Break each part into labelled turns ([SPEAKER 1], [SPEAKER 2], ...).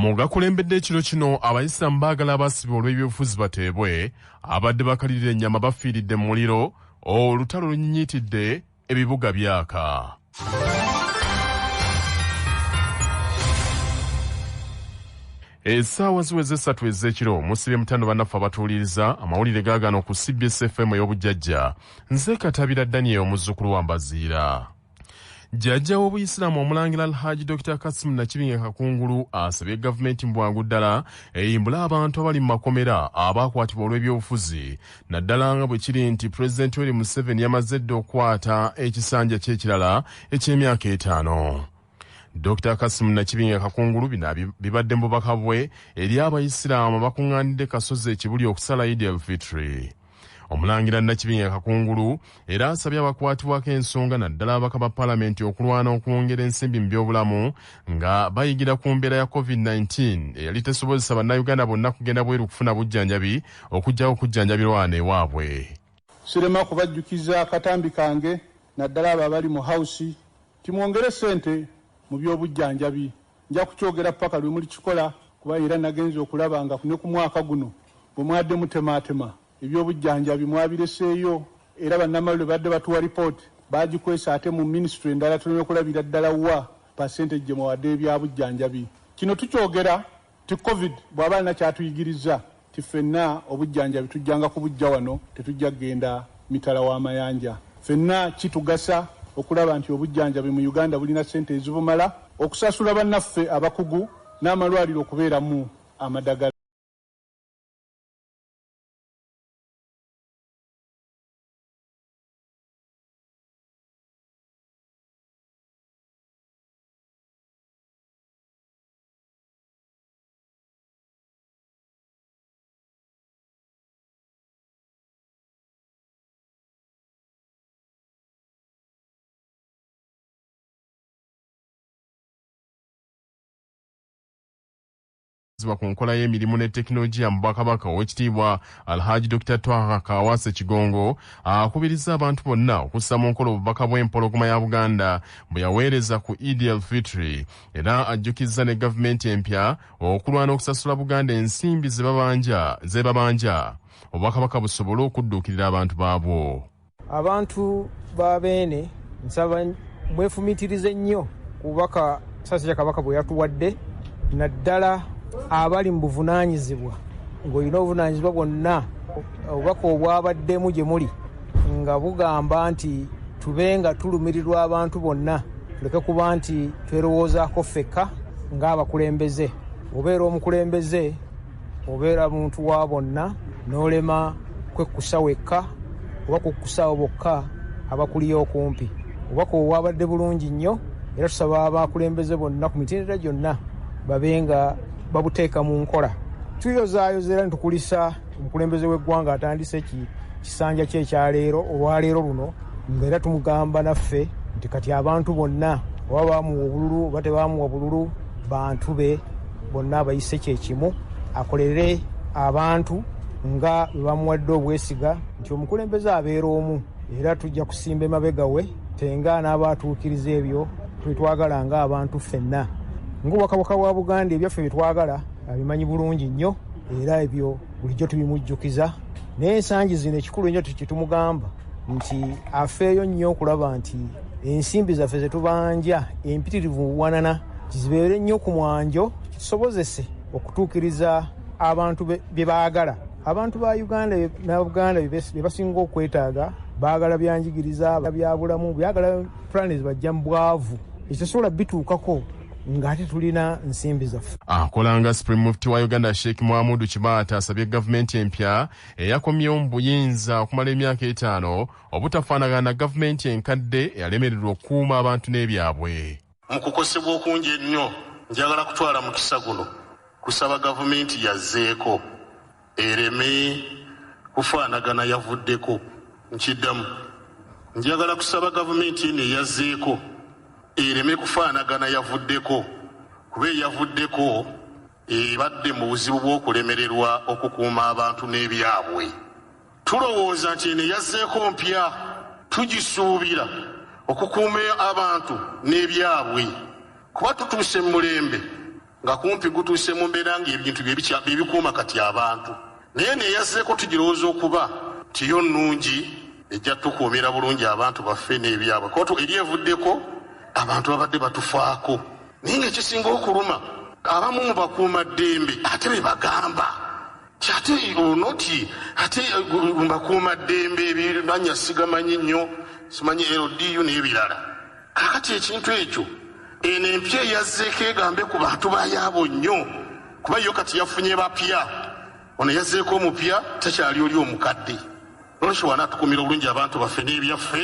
[SPEAKER 1] Mugakulembedde ekiro kino Abasilamu baagala Basabye olw'ebyobufuzi Batebwe abadde bakalirira ennyama Bafilidde Muliro, Olutalo Lunyikidde, ebibuga byaka. Essaawa ziweze 3 ez'ekiro musibye mutano bannaffe abatuuliriza amawulire gaagano ku CBS FM ey'obujjajja. Nze Katabira Daniel omuzzukulu wa Mbaziira. Jjajja w'Obuyisiraamu Omulangira Alhaji Dr. Kasimu Nakibinge Kakungulu asabye gavumenti mu bwangu ddala eyimbula abantu abali mu makomera abaakwatibwa olw'ebyobufuzi, naddala nga bwe kiri nti Pulezidenti Yoweri Museveni yamaze dda okukwata ekisanja kye ekirala eky'emyaka 5. Dr. Kasimu Nakibinge Kakungulu bino bibadde mu bubaka bwe eri Abayisiraamu abakuŋŋaanidde Kasozi ekibuli okusala Eid al-Fitri. Omulangira Nakibinge Kakungulu era asabye abakwatibwako ensonga naddala ababaka ba Paalamenti okulwana okwongera ensimbi mu byobulamu nga bayigira ku mbeera ya COVID-19 eyali tesobozesa bannayuganda bonna kugenda bweru kufuna bujjanjabi okugyawo okujjanjabirwa ewaabwe.
[SPEAKER 2] Sirema kubajjukiza akatambi kange naddala abo abali mu hawusi timwongere ssente mu by'obujjanjabi. Nja kukyogera paka lwe muli kikola kuba era nagenze okulaba nga ne ku mwaka guno bwe mwadde mutemaatema ebyobujjanjabi mwabireseeyo era bannamawulire badde batuwa ripooti baagikwesa ate mu minisitule endala tulina okulabira ddala wa percentage gye mwawadde ebyabujjanjabi. Kino tukyogera ti covid bw'aba alina kyatuyigiriza ti ffenna obujjanjabi tujjanga kubujja wano, tetujja kgenda mitala w'amayanja. Ffenna kitugasa okulaba nti obujjanjabi mu Uganda bulina ssente ezibumala okusasula bannaffe abakugu n'amalwaliro okubeeramu amadagala.
[SPEAKER 1] Ku nkola y'emirimu ne tekinologiya mu Bwakabaka Oweekitiibwa Alhaji Dr. Twaha Kaawaase Kigongo akubiriza abantu bonna okussa mu nkola obubaka bw'empologoma ya Buganda bwe yaweereza ku Eid al-Fitri, era ajjukizza ne gavumenti empya okulwana okusasula Buganda ensimbi ze babanja Obwakabaka busobole okudduukirira abantu baabwo.
[SPEAKER 3] Abantu ba Beene nsaba mwefumitirize nnyo ku bubaka Ssaabasajja Kabaka bwe yatuwadde, naddala abali mu buvunaanyizibwa ng'olina obuvunaanyizibwa bwonna. Obubaka obwabaddemu gye muli nga bugamba nti tube nga tulumirirwa abantu bonna, tuleke kuba nti twerowoozaako ffekka ng'abakulembeze. Obeera omukulembeze, obeera muntu wa bonna, n'olema kwekkusa wekka oba kukkusaawo bokka abakuliyo okumpi. Obubaka obwabadde bulungi nnyo era tusaba abakulembeze bonna ku mitendera gyonna babe nga babuteeka mu nkola. Tuyozaayoza era nitukulisa omukulembeze w'eggwanga atandise kisanja kye ekyaleero olwaleero luno, ng'era tumugamba naffe nti kati abantu bonna oba baamuwa obululu oba tebaamuwa bululu, bantu be bonna abayise kyekimu, akolere abantu nga bwe bamuwadde obwesiga nti omukulembeze abeera omu, era tujja kusimba emabega we tenga n'abaatuukiriza ebyo twetwagala ng'abantu ffenna. Ng'Obwakabaka bwa Buganda ebyaffe bye twagala abimanyi bulungi nnyo, era ebyo bulijjo tubimujjukiza. Naye ensangi zino ekikulu ennyo kye tumugamba nti afeeyo nnyo okulaba nti ensimbi zaffe ze tubanja empitirivu wanana zibeere nnyo ku mwanjo, kisobozese okutuukiriza abantu bye baagala. Abantu ba Uganda n'Abaganda bye basinga okwetaaga baagala byanjigiriza, bya bulamu, byagala pulaani zibajja mu bwavu, ekitasobola bituukako ng'ate tulina nsimbi zaffe.
[SPEAKER 1] Akolanga Supreme Mufti wa Uganda Sheikh Muhammadu Kibaata asabye gavumenti empya eyakomyewo mu buyinza okumala emyaka 5 obutafaanagana na gavumenti enkadde eyalemererwa okukuuma abantu n'ebyabwe.
[SPEAKER 4] Mu kukosebwa okungi ennyo njagala kutwala mukisa guno kusaba gavumenti yazzeeko ereme kufaanagana yavuddeko. Nkiddamu, njagala kusaba gavumenti eno yazzeeko ereme kufaanagana yavuddeko, kuba eyavuddeko ebadde mu buzibu bw'okulemererwa okukuuma abantu n'ebyabwe. Tulowooza nti eno yazzeeko mpya, tugisuubira okukuuma abantu n'ebyabwe, kuba tutuuse mu mulembe nga kumpi gutuuse mu mbeera ng'ebintu bye kati abantu naye neeyazzeeko tugirowooza okuba tiyo nnungi ejja tukuumira bulungi abantu baffe n'ebyabwe koto eri evuddeko abantu babadde batufaako naye ng'ekisinga okuluma abamu mu bakuumaddembe ate be bagamba ate onoti ate bakuumaddembe ebiranya sigamanyi nnyo simanyi LDU n'ebirala kakati ekintu ekyo eno empya eyazzeeko egambe ku bantu bayaabo nnyo kuba yo kati yafunye bapya ono yazzeeko omupya takyali oli omukadde olwekyo wana tukumira bulungi abantu baffe n'ebyaffe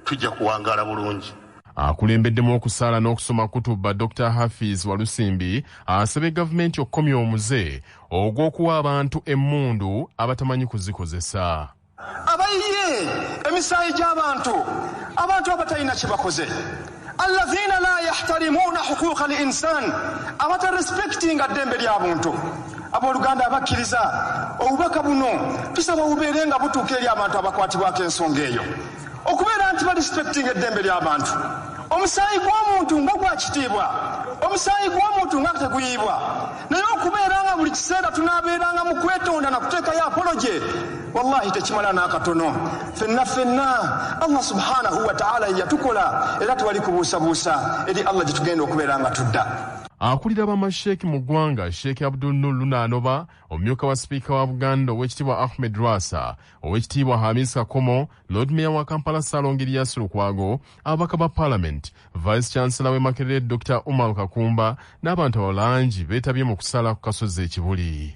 [SPEAKER 4] tujja kuwangaala bulungi.
[SPEAKER 1] Akulembeddemu okusaala n'okusoma kutuba Dr. Hafiz Walusimbi asabye gavumenti okukomya omuze ogw'okuwa abantu emmundu abatamanyi kuzikozesa.
[SPEAKER 5] Abayiye emisaayi gy'abantu abatalina kye bakoze alladhina la yahtarimuna huquqa al-insan abatarespektinga ddembe ly'abantu abooluganda abakkiriza obubaka buno tusaba bubeere nga butuuka eri abantu abakwatibwako ensonga eyo okubeera nti barespektinga eddembe ly'abantu omusaayi gw'omuntu nga gwa kitiibwa omusaayi gw'omuntu nga teguyibwa naye okubeera nga buli kiseera tunaabeeranga mu kwetonda na kuteekayo apoloje wallahi tekimala n'akatono ffenna Allah subhanahu wa ta'ala yatukola era tewali kubuusabuusa eri Allah gye tugenda okubeera nga tudda.
[SPEAKER 1] Akulira b'amasheeki mu ggwanga Sheikh Abdul Nur Lunanoba, omumyuka wa sipiika wa Buganda Oweekitiibwa Ahmed Rwasa, Oweekitiibwa Hamis Kakomo, Lord Mayor wa Kampala Ssaalongerya Lukwago, ababaka ba Parliament, Vice Chancellor w'e Makerere Dr. Umar Kakumba n'abantu abalangi beetabye mu kusala ku kasozi ekibuli.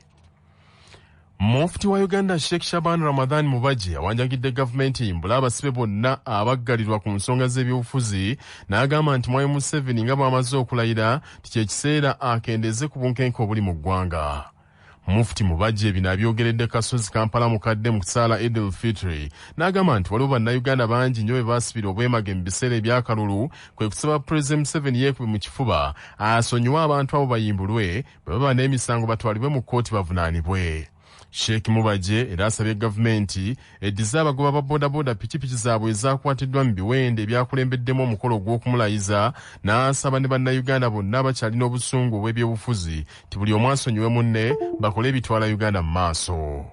[SPEAKER 1] Mufti wa Uganda Sheikh Shaban Ramadhan Mubaji awanjagidde gavumenti mbula abasibe bonna abaggalirwa ku nsonga z'ebyobufuzi n'agamba nti Mwai Museveni nga bw'amaze okulayira tikyekiseera akendeeze ku bunkenke obuli mu ggwanga. Mufti Mubaji bino abyogeredde kasozi Kampala mukadde mu kusaala Eid al-Fitr n'agamba nti waliwo bannayuganda bangi nnyo be baasibira obwemage mu biseera ebyakalulu kwe kusaba Pulezidenti Museveni yeekube mu kifuba asonyiwe abantu abo bayimbulwe bwe baba n'emisango batwalibwe mu kkooti bavunaanibwe. Sheikh Mubaje era asabye gavumenti eddize abagoba ba bodaboda pikipiki zaabwe ezakwatiddwa mu biwende ebyakulembeddemu omukolo gw'okumulayiza n'asaba ne bannayuganda bonna abakyalina obusungu bw'ebyobufuzi ti buli omu asonyiwe munne bakole ebitwala Uganda mu maaso.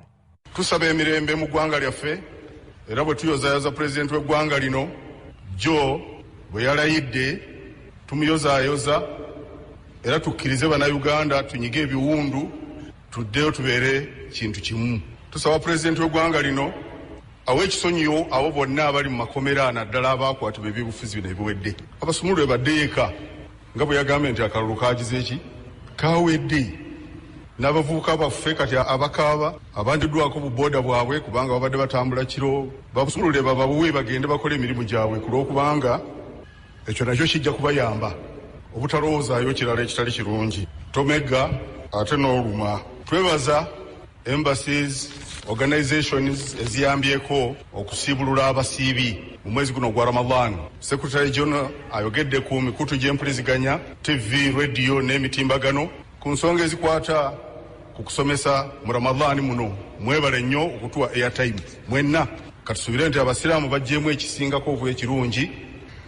[SPEAKER 6] Tusaba emirembe mu ggwanga lyaffe era bwe tuyozayoza pulezidenti w'eggwanga lino Joe bwe yalayidde tumuyozaayoza era tukkirize bannayuganda tunyige ebiwundu tuddeyo tubeere kintu kimu. Tusaba pulezidenti w'eggwanga lino awe ekisonyiyo abo bonna abali mu makomera naddala abaakwatibwa ebyobufuzi bino ebiwedde. Abasumulule baddeeka nga bwe yagambye nti akalulu kaagize eki kaawedde. N'abavubuka baffe kati abakaaba abandiddwako bu booda bwabwe kubanga babadde batambula kiro babusumulule bababuwe bagende bakole emirimu gyabwe ku lw'okubanga ekyo nakyo kijja kubayamba obutalowoozaayo kirala ekitali kirungi. Tomega ate n'oluma. Twebaza embassies organizations eziyambyeko okusiibulula abasiibi mu mwezi guno gwa Ramadan. Secretary General ayogedde ku mikutu gy'empuliziganya TV, radio n'emitimbagano ku nsonga ezikwata ku kusomesa mu Ramadan muno. Mwebale nnyo okutuwa airtime mwenna. Katusubire nti Abasilamu bajjeemu ekisingako obuwe ekirungi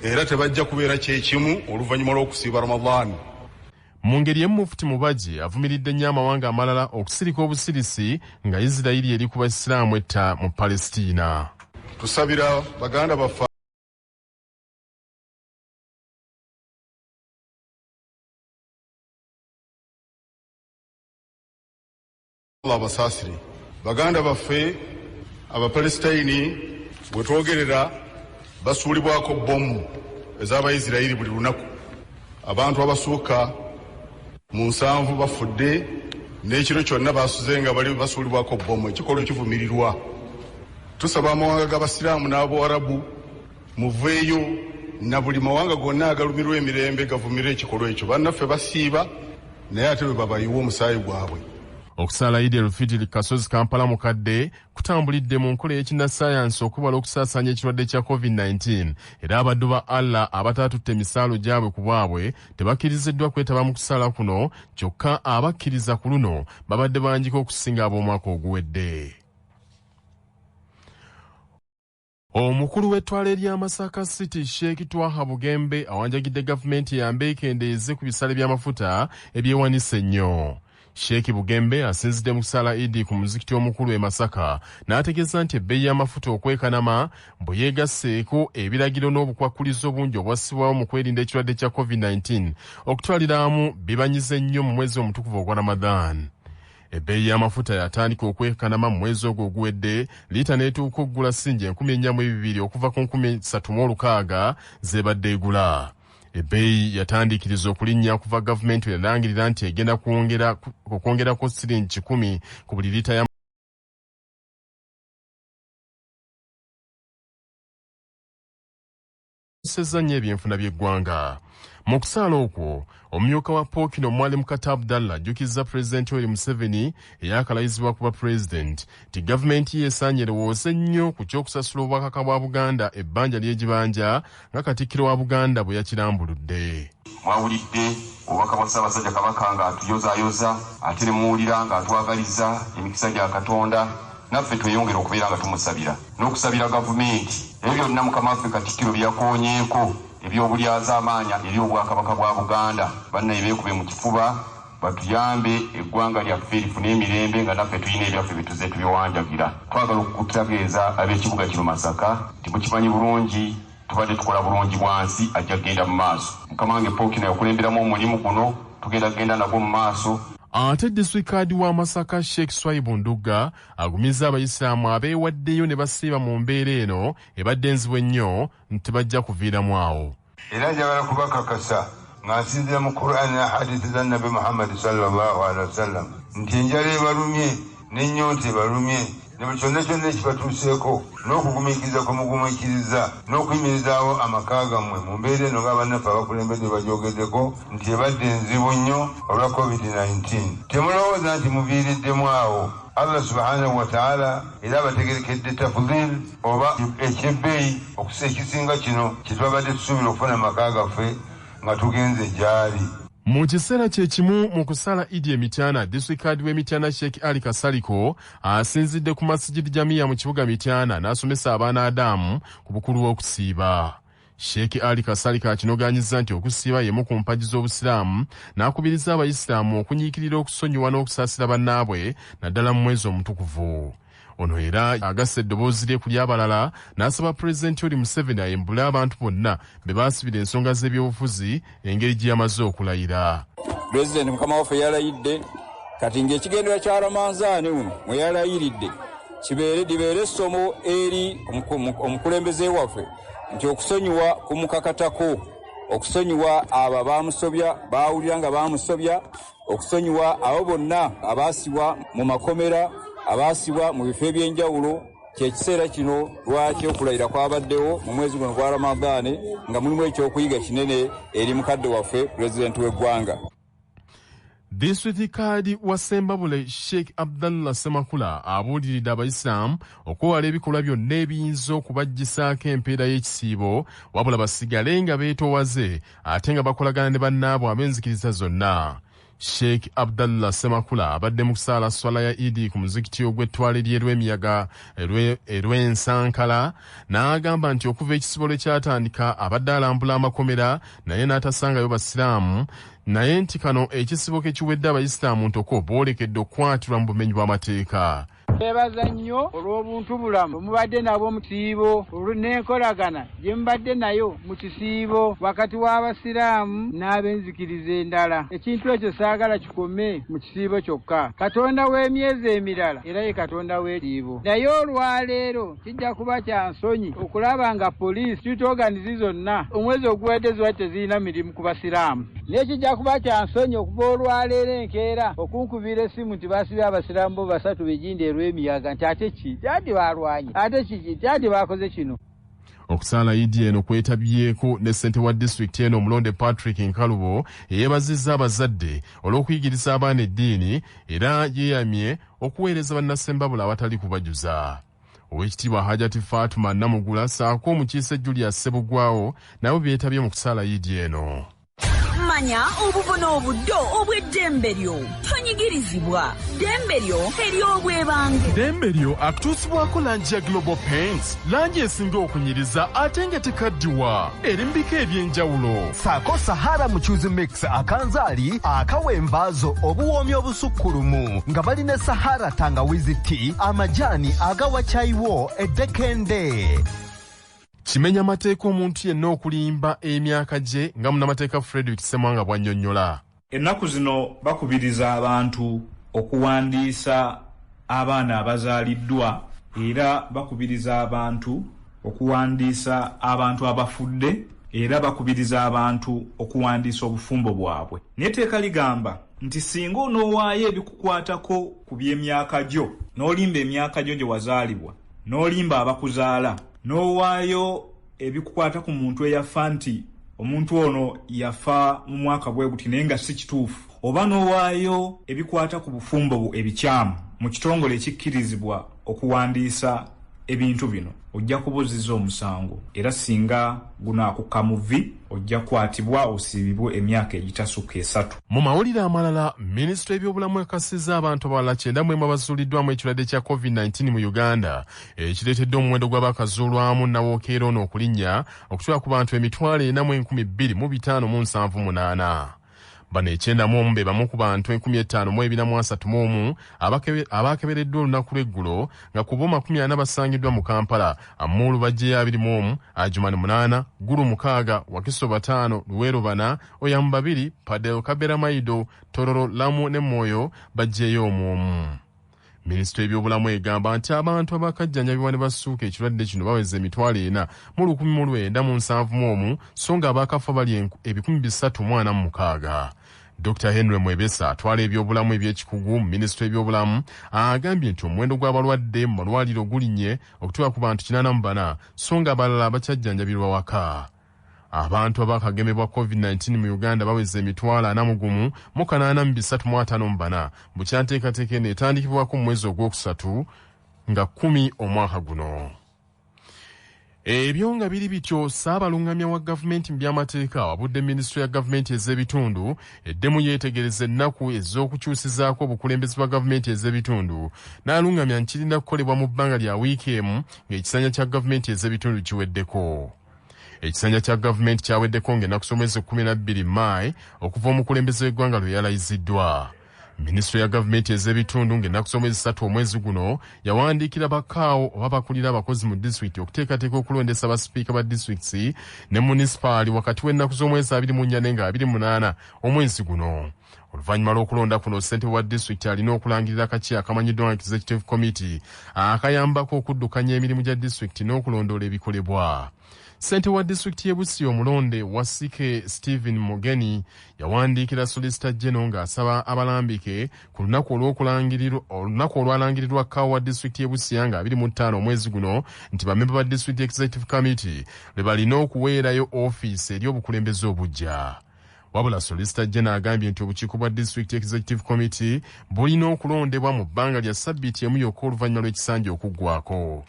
[SPEAKER 6] era tebajja kubeera kyekimu oluvannyuma lw'okusiiba Ramadan.
[SPEAKER 1] Mu ngeri emu Mufti Mubaji avumiridde nnyo amawanga amalala okusirika obusirisi nga Isirayiri eri ku Basiraamu etta mu Palestina.
[SPEAKER 6] Tusabira baganda baffe abasaasire. Baganda baffe Abapalesitayini bwe twogerera basuulibwako bbomu ez'Abayisirayiri buli lunaku. Abantu abasukka mu 7 bafudde n'ekiro kyonna basuze nga bali basuulibwako bbomu. Ekikolwa kivumirirwa. Tusaba amawanga g'Abasiraamu n'Abawarabu muveeyo na buli mawanga gonna agalumirwa emirembe gavumire ekikolwa ekyo. Bannaffe basiiba naye ate bwe babayiwa omusaayi gwabwe.
[SPEAKER 1] Okusaala Eid al-Fitr kasozi Kampala mukadde kutambulidde mu nkola y'ekinnassaayansi okubala okusaasaanya ekirwadde kya COVID-19 era abaddu ba Allah abataatutte emisaalo gyabwe ku bwabwe tebakkiriziddwa kwetaba mu kusaala kuno kyokka abakkiriza ku luno babadde banjika okusinga ab'omwaka oguwedde. Omukulu w'ettwale lya Masaka City Sheikh Twaha Bugembe awanjagidde gavumenti yambe ekendeeze ku bisale by'amafuta ebyewanise ennyo. Sheikh Bugembe asinzidde mu kusala Idi ku muzikiti omukulu e Masaka n'ategeeza nti ebbeeyi y'amafuta okwekanama bwe yeegasseeko ebiragiro n'obukwakkulizo bungi obwassibwawo mu kwerinda ekirwadde kya COVID-19 okutwalira awamu bibanyize nnyo mu mwezi omutukuvu ogwa Ramadan. Ebbeeyi y'amafuta yatandika okwekanama mu mwezi ogwo oguwedde, liita n'etuuka okugula ssingi 4,200 okuva ku 36,000 z'ebadde egula. Ebbeeyi yatandiikiriza okulinnya kuva gavumenti erangirira nti egenda kwongerako siringi 10 ku buli liita ya nnyo ebyenfuna by'eggwanga. Mu kusaala okwo, omumyuka wa Pookino Mwalimu Kata Abdallah ajjukizza Pulezidenti Yoweri Museveni eyakalayizibwa kuba pulezidenti nti gavumenti ye esaanye erowooze nnyo ku ky'okusasula obwakaka bwa Buganda ebbanja ly'egibanja nga Katikkiro wa Buganda bwe yakirambuludde.
[SPEAKER 7] Mwawulidde obubaka bwa Ssaabasajja Kabaka nga atuyozaayoza ate ne muwulira nga atwagaliza emikisa gya Katonda, naffe tweyongera okubeera nga tumusabira n'okusabira gavumenti ebyo byonna Mukama waffe Katikkiro byakoonyeeko ebyobulyaza amaanya eri obwakabaka bwa Buganda. Bannaye beekube mu kifuba batuyambe eggwanga lyaffe lifune emirembe nga naffe tulina ebyaffe bituze tubyowanjagira. Twagala okutegeeza ab'ekibuga kino Masaka nti mukimanyi bulungi tubadde tukola bulungi bwansi ajja kgenda mu maaso. Mukama wange Pookino yakulemberamu omulimu guno, tugenda nagwo mu maaso.
[SPEAKER 1] Ate disitulikadi wa Masaka Sheikh Swaibu Ndugga agumizza abayisiraamu abeewaddeyo ne basiiba mu mbeera eno ebadde enzibu ennyo nti bajja kuviiramu awo.
[SPEAKER 8] Era njagala kubakakasa nga nsinzira mu Qur'ani na hadithi za Nabi Muhammad sallallahu alaihi wasallam nti enjala ebalumye n'ennyonta ebalumye ne buli kyonna kyonna ekibatuuseeko n'okugumiikiriza kwe mugumiikiriza n'okuyimirizaawo amaka gammwe mu mbeera eno nga bannaffe abakulembedde bajogeddeko nti ebadde enzibu nnyo olwa COVID-19. Temulowooza nti muviiriddemu awo. Allah subhanahu wa ta'ala era abategerekedde tafudhil oba ekyebbeeyi okusa ekisinga kino kyetwabadde tusuubira okufuna amaka gaffe nga tugenze gyali.
[SPEAKER 1] Mu kiseera kye kimu mu kusala Idi Emityana, disitulikadi w'Emityana Sheikh Ali Kasaliko asinzidde ku Masjid Jamia mu kibuga Mityana n'asomesa abaana Adamu ku bukulu bw'okusiiba. Sheikh Ali Kasaliko akinogaanyizza nti okusiiba y'emu ku mpagi z'Obusiraamu n'akubiriza abayisiraamu okunyiikirira okusonyiwa n'okusaasira bannaabwe naddala mu mwezi omutukuvu. Ono era agasse eddoboozi lye ku ly'abalala n'asaba Pulezidenti Yoweri Museveni ayembule abantu bonna be baasibira ensonga z'ebyobufuzi engeri gye yamaze okulayira.
[SPEAKER 9] Pulezidenti Mukama waffe yalayidde kati ng'ekigendera kya Ramazaani uno mwe yalayiridde libeere essomo eri omukulembeze waffe nti okusonyiwa kumukakatako, okusonyiwa abo baamusobya baawulira nga baamusobya, okusonyiwa abo bonna abaasibwa mu makomera, abaasibwa mu bifo eby'enjawulo. Kyekiseera kino lwaki okulayira kwabaddewo mu mwezi guno gwa Ramadaani nga mulimu ekyokuyiga kinene eri mukadde waffe pulezidenti w'eggwanga.
[SPEAKER 1] Disitulikadi wa Sembabule Sheikh Abdallah Semakula abuuliridde abayisiraamu okwewala ebikolwa byonna ebiyinza okubajjisaako empeera y'ekisiibo wabula basigale nga beetoowaze ate nga bakolagana ne bannaabwe ab'enzikiriza zonna. Sheikh Abdallah Semakula abadde mu kusaala swala ya Idi ku muzikiti ogw'ettwale ly'Emiyaga Ensankala n'agamba nti okuva ekisibo lwe kyatandika abadde alambula amakomera naye n'atasangayo basiraamu, naye nti kano ekisibo ke kiwedde abayisiraamu ntoko boolekedde okukwatirwa mu bumenyi bw'amateeka.
[SPEAKER 10] Beebaza nnyo olw'obuntu bulamu mubadde nabwo mu kisiibo n'enkolagana gye mubadde nayo mu kisiibo wakati w'abasiraamu n'ab'enzikiriza endala. Ekintu ekyo saagala kikome mu kisiibo kyokka. Katonda w'emyezi emirala era ye Katonda w'ekisiibo. Naye olwaleero kijja kuba kya nsonyi okulaba nga poliisi tutoganizi zonna omwezi oguwedde ziba tezirina mirimu ku basiraamu. Naye kijja kuba kya nsonyi okuva olwaleero enkeera okunkubira essimu nti baasibye abasiraamu bo basatu beginde Emiyaga nti ate ki tyati balwanye ate kiki tyati bakoze kino.
[SPEAKER 1] Okusaala Idi eno kwetabyeko ne ssente wa disitulikiti eno Omulonde Patrick Nkalubo eyeebazizza abazadde olw'okuyigiriza abaana eddiini era yeeyamye okuweereza bannasembabula abatali kubajuza. Oweekitiibwa Hajati Fatuma Namugula saako omukiise Julius Sebugwawo nabo beetabye mu kusaala Idi eno.
[SPEAKER 11] manya obubona obuddo obw'eddembe lyo tonyigirizibwa ddembe lyo ery'obwebange
[SPEAKER 1] ddembe lyo akutuusibwako langi ya global paints langi esinga okunyiriza ate nga tekaddiwa erimbika eby'enjawulo
[SPEAKER 12] saako sahara mukyuzi mix akanzaali akawembaazo obuwoomi obusukkulumu nga balina sahara tangawizi tea amajaani agawa caayiwo eddekende.
[SPEAKER 1] kimenya amateeka omuntu yenna okulimba emyaka gye nga munnamateeka Frederick Ssemwanga bw'annyonnyola.
[SPEAKER 13] Ennaku zino bakubiriza abantu okuwandiisa abaana abazaaliddwa era bakubiriza abantu okuwandiisa abantu abafudde era bakubiriza abantu okuwandiisa obufumbo bwabwe. N'etteeka ligamba nti singa onoowaayo ebikukwatako ku by'emyaka gyo n'olimba emyaka gyo gye wazaalibwa n'olimba abakuzaala n'owaayo ebikukwata ku muntu eyafa nti omuntu ono yafa mu mwaka bwe guti naye nga si kituufu oba n'owaayo ebikwata ku bufumbo ebikyamu mu kitongole ekikkirizibwa okuwandiisa ebintu bino ojja kubuziza omusango era singa gunaakukka mu vvi ojja kukwatibwa osiibibwe emyaka egitasukka 3.
[SPEAKER 1] Mu mawulire amalala minisitule y'ebyobulamu ekakasizza abantu abalala 9 abazuuliddwamu ekirwadde kya COVID-19 mu Uganda ekireetedde omuwendo gw'abakazuulwamu nawookeera ono okulinnya okutuuka ku bantu 4,2578. Bano 9 be bamu ku bantu 5,231 abakebereddwa olunaku lw'eggulo nga ku bo 40 basangiddwa mu Kampala, Amulu bajjeyo 21, Ajumani 8, Gulu 6, Wakiso 5, Luweero 4, Oyamu 2, Padel Kabera Maido, Tororo, Lamu ne Moyo bajjeyo 1. Minisitule y'ebyobulamu egamba nti abantu abakajjanjabibwa ne basuuka ekirwadde kino baweze 4,1971 so nga abakafa bali 346. Dr. Henry Mwebesa atwala ebyobulamu eby'ekikugu mu minisitule y'ebyobulamu agambye nti omuwendo gw'abalwadde mu malwaliro gulinnye okutuuka ku bantu 84 so nga abalala bakyajjanjabirwa waka. Abantu abakagemebwa COVID-19 mu Uganda baweze 41,854 bukyanteekateeka n'etandikibwako mu mwezi ogwokusatu nga 10 omwaka guno. Ebyo nga biri bityo Ssaabalungamya wa gavumenti mu by'amateeka awabudde minisitule ya gavumenti ez'ebitundu eddemu yeetegereza ennaku ez'okukyusizaako obukulembeze bwa gavumenti ez'ebitundu n'alungamya nkirinda kukolebwa mu bbanga lya wiiki emu ng'ekisanja kya gavumenti ez'ebitundu kiweddeko. Ekisanja kya gavumenti kyaweddeko ng'ennaku z'omwezi 12 Maayi okuva omukulembeze w'eggwanga lwe yalayiziddwa. Minisitule ya gavumenti ez'ebitundu ng'ennaku z'omwezi 3 omwezi guno yawandiikira bakaawo oba bakulira abakozi mu disitulikiti okuteekateeka okulondesa basipiika ba disitulikiti ne munisipaali wakati w'ennaku z'omwezi 24 nga 28 omwezi guno. Oluvannyuma lw'okulonda kuno ssentebe wa disitulikiti alina okulangirira akakiiko akamanyiddwa nga Executive Committee akayambako okuddukanya emirimu gya disitulikiti n'okulondoola ebikolebwa. Ssentebe wa disitulikiti y'e Busiro omulonde Wasike Stephen Mugeni yawandiikira Solicitor General ng'asaba abalambike ku lunaku olwalangirirwa kaawo wa disitulikiti y'e Busiro nga 25 omwezi guno nti bamemba ba District Executive Committee lwe balina okuweerayo ofiisi eri obukulembeze obuggya. Wabula Solicitor General agambye nti obukiiko bwa District Executive Committee bulina okulondebwa mu bbanga lya ssabbiiti emu yokka oluvannyuma lw'ekisanja okuggwako.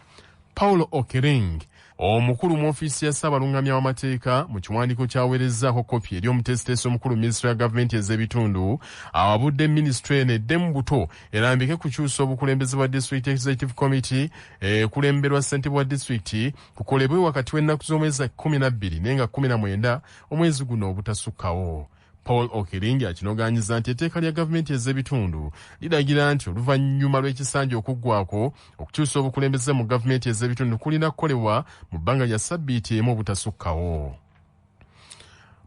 [SPEAKER 1] Paulo Okering omukulu mu ofiisi ya Ssaabalungamya w'amateeka mu kiwandiiko kyaweerezzaako kopi eri omutesitesi omukulu minisitule ya gavumenti ez'ebitundu awabudde minisitule n'eddemu buto erambike kukyusa obukulembeze bwa District Executive Committee kulemberwa ssentebe wa disitulikiti kukolebwe wakati w'ennaku z'omwezi 12 nenga 19 omwezi guno obutasukkawo. Paul Okering akinogaanyiza nti etteeka lya gavumenti ez'ebitundu liragira nti oluvannyuma lw'ekisanja okuggwako okukyusa obukulembeze mu gavumenti ez'ebitundu kulina kukolebwa mu bbanga lya ssabbiiti emu obutasukkawo.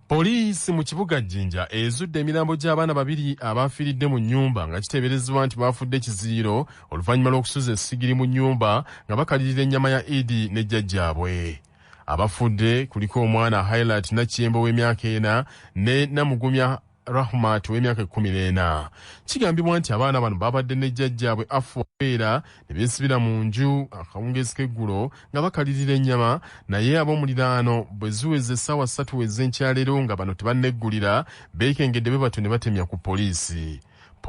[SPEAKER 1] Poliisi mu kibuga Jjinja ezudde emirambo gy'abaana 2 abafiiridde mu nnyumba nga kiteeberezebwa nti baafudde ekiziriro oluvannyuma lw'okusuza essigiri mu nnyumba nga bakalirira ennyama ya Idi ne jjajjaabwe. Abafudde kuliko omwana Highlight Nakiyembo w'emyaka 4 ne Namugumya Rahmat w'emyaka 14. Kigambibwa nti abaana bano babadde ne jjajjaabwe Afuera ne beesibira mu nju akawungeezi k'eggulo nga bakalirira ennyama naye ab'omuliraano bwe ziweze essaawa 3 ez'enkyaleero nga bano tebanneggulira beekengedde bwe batyo ne batemya ku poliisi.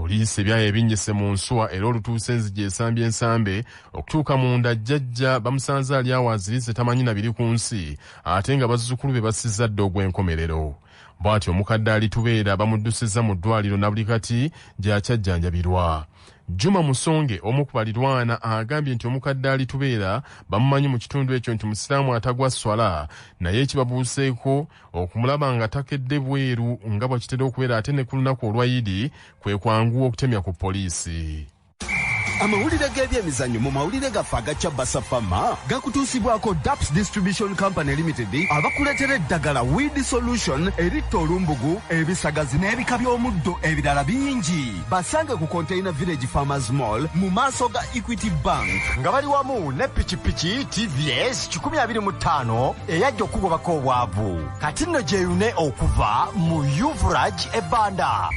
[SPEAKER 1] Poliisi ebyayo ebinnyise mu nsuwa era olutuuse enzigi esambye ensambe okutuuka munda jjajja bamusanze ali awo azirise tamanyi na biri ku nsi ate nga bazzukulu be basizza dda ogw'enkomerero. Bw'atyo omukadde alitubeera bamuddusizza mu ddwaliro na buli kati gy'akyajjanjabirwa. Juma Musonge omu ku balirwana agambye nti omukadde alitubeera bamumanyi mu kitundu ekyo nti musiraamu atagwa swala naye ekibabuuseeko okumulaba nga takedde bweru nga bw'akitera okubeera ate ne ku lunaku olwa Yidi kwe kwanguwa okutemya ku poliisi.
[SPEAKER 12] Amawulire g'ebyemizannyo mu mawulire gaffe agacya Basafama gakutuusibwako Daps Distribution Company Limited abakuleetera eddagala Weed Solution eritta olumbugu, ebisagazi n'ebika by'omuddo ebirala bingi. Basange ku Container Village Farmers Mall mu maaso ga Equity Bank nga bali wamu ne pikipiki TVS 125 eyajja okugobako obwavu. Kati nno gyeyune okuva mu Yuvraj ebbanda.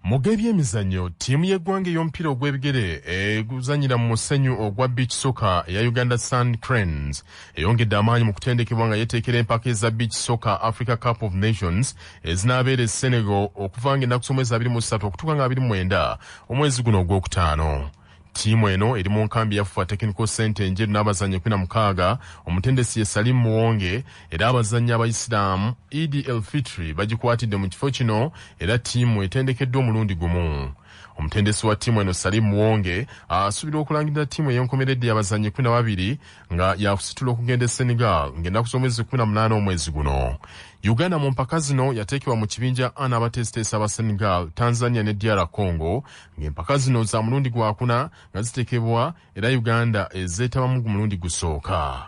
[SPEAKER 1] Mu by'emizannyo ttiimu y'eggwanga ey'omupiira ogw'ebigere eguzannyira mu musenyu ogwa beach soccer eya Uganda Sand Cranes eyongedde amaanyi mu kutendekebwa nga yeteekera empaka eza Beach Soccer Africa Cup of Nations ezinaabeera e Senegal okuva ng'ennaku z'omwezi 23 okutuuka nga 29 omwezi guno ogwokutaano. Ttiimu eno eri mu nkambi ya Fufa Technical Center enjeru n'abazannyi 16 omutendesi ye Salim Muwonge era abazannyi Abayisiraamu Idi El Fitri bagikwatidde mu kifo kino era ttiimu etendekeddwa omulundi gumu. Omutendesi wa ttiimu eno Salim Muwonge asuubirwa okulangirira ttiimu ey'enkomeredde y'abazannyi 12 nga yakusitula okugenda e Senegal ng'ennaku z'omwezi 18 omwezi guno. Uganda mu mpaka zino yateekebwa mu kibinja ana abateesiteesi aba Senegal, Tanzania ne DR Congo ng'empaka zino za mulundi gwakuna nga ziteekebwa era Uganda ezeetabamu ku mulundi gusooka.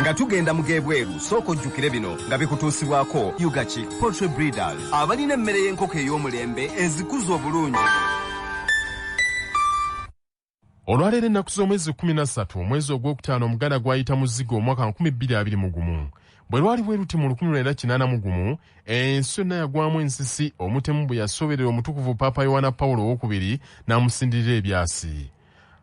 [SPEAKER 12] Nga tugenda mu gebweru sooka ojjukire bino nga bikutuusibwako Yugachi Poultry Breeders abalina emmere y'enkoko ey'omulembe ezikuza obulungi.
[SPEAKER 1] Olwaleero ennaku z'omwezi 13 omwezi ogwokutaano Omuganda gwayita muzigo omwaka 2021 bwe lwali bwe luti mu 1981 ensi yonna yagwamu ensisi omutemu bwe yasoberera omutukuvu Paapa Yohana Paulo II n'amusindirira ebyasi.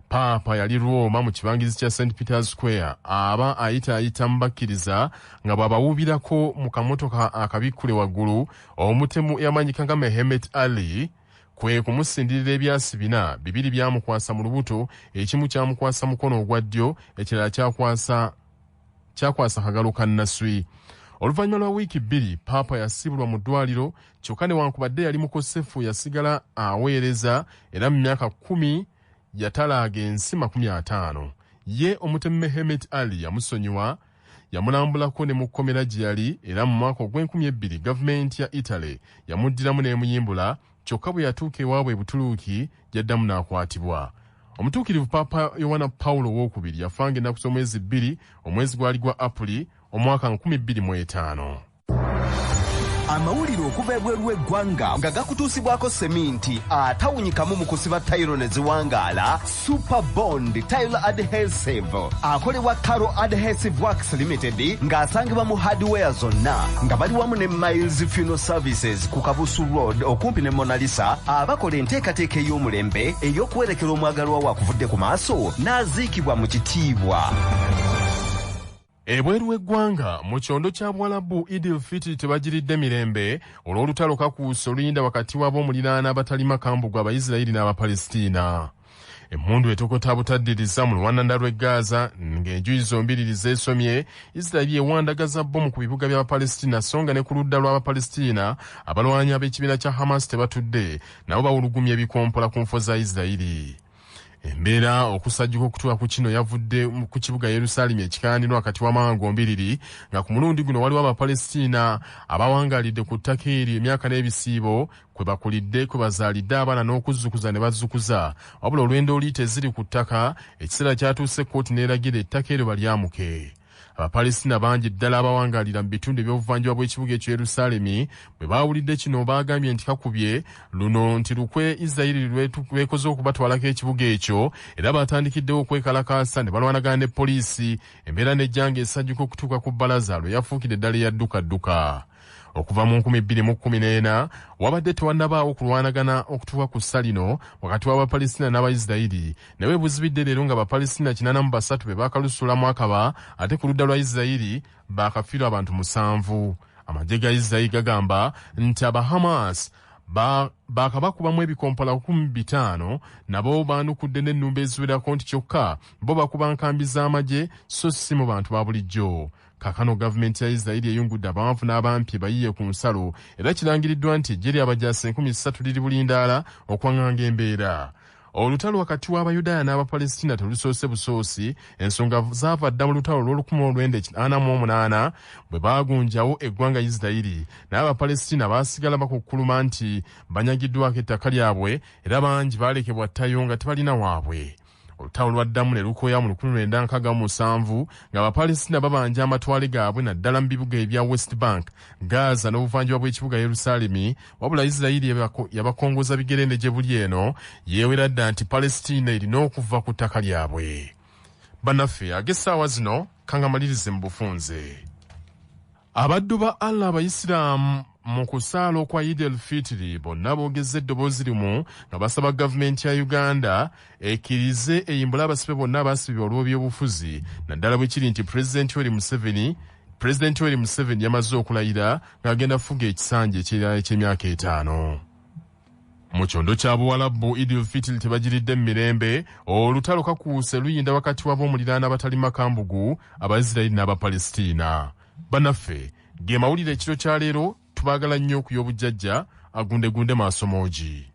[SPEAKER 1] Paapa yali Roma mu kibangirizi kya St. Peter's Square aba ayita mubakkiriza nga bw'abawuubirako mu kamotoka akabikkule waggulu omutemu eyamanyika nga Mehemet Ali kwe kumusindirira ebyasi bina, bibiri byamukwasa mu lubuto, ekimu kyamukwasa mukono ogwa ddyo, ekirala kyakwasa kagalo ka nnaswi. Oluvannyuma lwa wiiki 2 Paapa yasibulwa mu ddwaliro kyokka newankubadde yali mukosefu yasigala aweereza era mu myaka 10 yatalaaga ensi 50. Ye omutemu Mehemet Ali yamusonyiwa yamulambulako ne mu kkomera gye yali era mu mwaka ogw'2000 gavumenti ya Italy yamuddiramu n'emuyimbula kyokka bwe yatuuka ewaabwe Butuluuki yaddamu n'akwatibwa. Omutuukirivu Paapa Yohana Paulo II yafanga ennaku z'omwezi 2 omwezi gwali gwa Apuli omwaka 2005.
[SPEAKER 12] Amawulire okuva ebweru w'eggwanga nga gakutuusibwako seminti atawunyikamu mu kusiba tayiro ne ziwangaala Super Bond Tile Adhesive akolebwa Caro Adhesive Works Limited ng'asangibwa mu hardware zonna nga bali wamu ne Miles Funeral Services ku Kabusu Road okumpi ne Mona Lisa abakola enteekateeka ey'omulembe ey'okuwerekera omwagalwa we akuvudde ku maaso n'aziikibwa mu kitiibwa.
[SPEAKER 1] Ebweru w'eggwanga mu kyondo kya Bwalabu Idil Fitri tebagiridde mirembe olw'olutalo kakuusa oluyinda wakati w'ab'omuliraana abatalima kambugwa Abayisirayiri n'Abapalestina. Emmundu etokota butaddiriza mu luwannanda lw'e Gaza ng'enjuyi zombiriri zeesomye, Isirayiri ewandagaza bbomu ku bibuga by'Abapalestina so nga ne ku ludda lw'Abapalestina abalwanyi ab'ekibiina kya Hamas tebatudde nabo bawulugumya ebikompola ku nfo za Isirayiri. Embeera okusajjuka okutuuka ku kino yavudde ku kibuga Yerusaalemi ekikaanirwa wakati w'amawanga ombiriri nga ku mulundi guno waliwo Abapalestina abawangaalidde ku ttaka eryo emyaka n'ebisiibo kwe bakulidde kwe bazaalidde abaana n'okuzzukuza ne bazzukuza wabula olw'endooli teziri ku ttaka ekiseera kyatuuse kkooti n'eragira ettaka eryo balyamuke. Abapalestina bangi ddala abawangaalira mu bitundu eby'obuvanjuba bw'ekibuga ekyo Yerusaalemi bwe baawulidde kino baagambye nti kakubye luno nti lukwe Isirayiri lwekoze okubatwalako ekibuga ekyo era batandikiddewo okwekalakaasa ne balwanagana ne poliisi embeera n'ejjanga esajjuka okutuuka ku bbalaza lwe yafuukidde eddala eyaddukadduka. Okuva mu 2014 wabadde tewannabaawo kulwanagana okutuuka ku ssa lino wakati w'Abapalestina n'Abayisirayiri naye buzibidde leero nga Abapalestina 83 be baakalusulamu akaba ate ku ludda lwa Isirayiri baakafiirwa abantu 7. Amagye ga Isirayiri gagamba nti aba Hamas bakubamu ebikompola 5,000 nabo baanukudde n'ennumba eziwerako nti kyokka bo bakuba nkambi z'amagye so si mu bantu ba bulijjo. Kaakano gavumenti ya Isirayiri eyungudde abawanvu n'abampi bayiye ku nsalo era kirangiriddwa nti eggye ly'abajaasi 3,000 liri bulindaala okwaŋŋanga embeera. Olutalo wakati w'Abayudaaya n'Abapalestina terusoose busoosi, ensonga zaava dda mu lutalo lw'1948 bwe baagunjawo eggwanga Isirayiri, n'Abapalestina baasigala bakukkuluma nti banyagiddwako ettaka lyabwe era bangi baalekebwa ttayo nga tebalina waabwe. Olutalo lwaddamu ne lukooya mu 1967 ng'Abapalestina babanja amatwale gaabwe naddala mu bibuga ebya West Bank, Gaza n'obuvanjuba bw'ekibuga Yerusaalemi, wabula Isirayiri yabakongoza bigerende gye buli eno yeewera dda nti Palestina erina okuva ku ttaka lyabwe. Bannaffe ag'essaawa zino kangamalirize mu bufunze. Abaddu ba Allah Abayisiraamu mu kusaala okwa Eid al-Fitr bonna boogezza eddoboozi limu nga basaba gavumenti ya Uganda ekkirize eyimbule abasibe bonna abaasibibwa olw'ebyobufuzi naddala bwe kiri nti Pulezidenti Yoweri Museveni yamaze okulayira ng'agenda kufuga ekisanja ekirala eky'emyaka 5. Mu kyondo kya Buwalabu Eid al-Fitr tebagiridde mu mirembe, olutalo kakuuse luyinda wakati w'ab'omuliraano abatali makambugu Abaisirayiri n'Abapalestina. Bannaffe ge mawulire ekiro kya leero, tubaagala nnyo okuyobujjajja agundegunde maaso moogi.